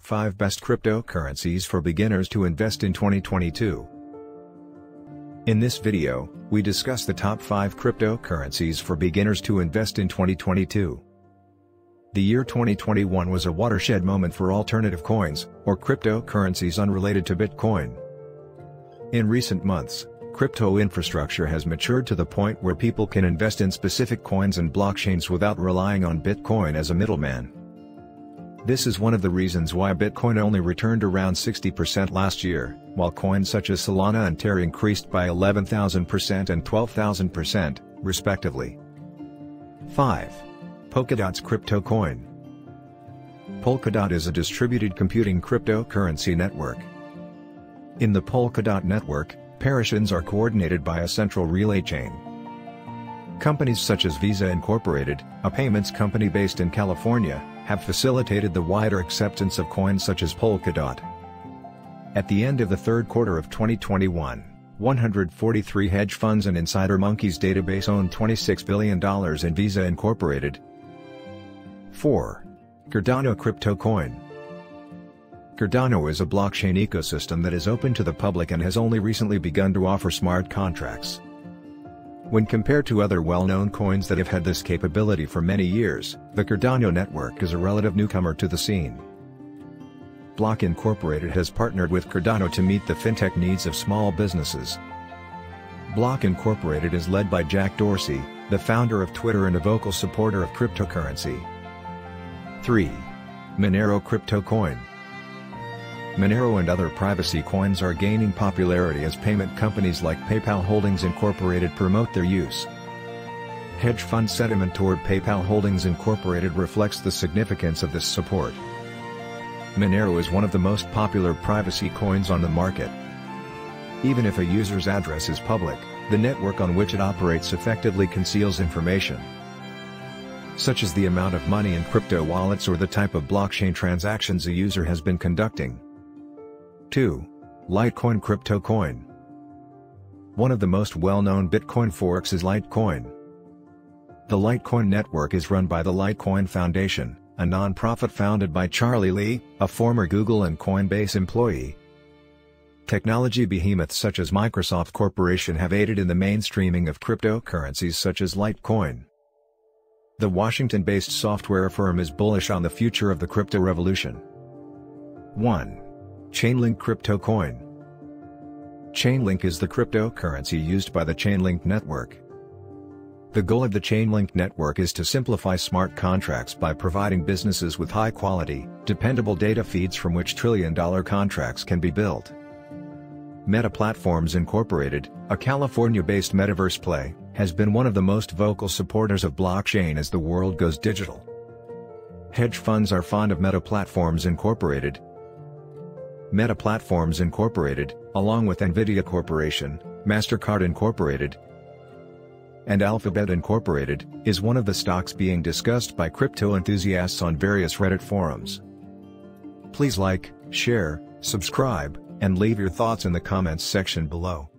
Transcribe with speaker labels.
Speaker 1: 5 Best Cryptocurrencies for Beginners to Invest in 2022. In this video, we discuss the top 5 cryptocurrencies for beginners to invest in 2022. The year 2021 was a watershed moment for alternative coins, or cryptocurrencies unrelated to Bitcoin. In recent months, crypto infrastructure has matured to the point where people can invest in specific coins and blockchains without relying on Bitcoin as a middleman. This is one of the reasons why Bitcoin only returned around 60% last year, while coins such as Solana and Terra increased by 11,000% and 12,000%, respectively. 5. Polkadot's crypto coin. Polkadot is a distributed computing cryptocurrency network. In the Polkadot network, parations are coordinated by a central relay chain. Companies such as Visa Incorporated, a payments company based in California, have facilitated the wider acceptance of coins such as Polkadot. At the end of the third quarter of 2021, 143 hedge funds and Insider Monkey's database owned $26 billion in Visa Incorporated. 4. Cardano crypto coin. Cardano is a blockchain ecosystem that is open to the public and has only recently begun to offer smart contracts. When compared to other well-known coins that have had this capability for many years, the Cardano network is a relative newcomer to the scene. Block Incorporated has partnered with Cardano to meet the fintech needs of small businesses. Block Incorporated is led by Jack Dorsey, the founder of Twitter and a vocal supporter of cryptocurrency. 3. Monero crypto coin. Monero and other privacy coins are gaining popularity as payment companies like PayPal Holdings Incorporated promote their use. Hedge fund sentiment toward PayPal Holdings Incorporated reflects the significance of this support. Monero is one of the most popular privacy coins on the market. Even if a user's address is public, the network on which it operates effectively conceals information, such as the amount of money in crypto wallets or the type of blockchain transactions a user has been conducting. 2. Litecoin crypto coin. One of the most well-known Bitcoin forks is Litecoin. The Litecoin network is run by the Litecoin Foundation, a non-profit founded by Charlie Lee, a former Google and Coinbase employee. Technology behemoths such as Microsoft Corporation have aided in the mainstreaming of cryptocurrencies such as Litecoin. The Washington-based software firm is bullish on the future of the crypto revolution. 1. Chainlink crypto coin. Chainlink is the cryptocurrency used by the Chainlink network. The goal of the Chainlink network is to simplify smart contracts by providing businesses with high-quality, dependable data feeds from which trillion-dollar contracts can be built. Meta Platforms Incorporated, a California-based metaverse play, has been one of the most vocal supporters of blockchain as the world goes digital. Hedge funds are fond of Meta Platforms Incorporated. Meta Platforms Incorporated, along with Nvidia Corporation, MasterCard Incorporated, and Alphabet Incorporated, is one of the stocks being discussed by crypto enthusiasts on various Reddit forums. Please like, share, subscribe, and leave your thoughts in the comments section below.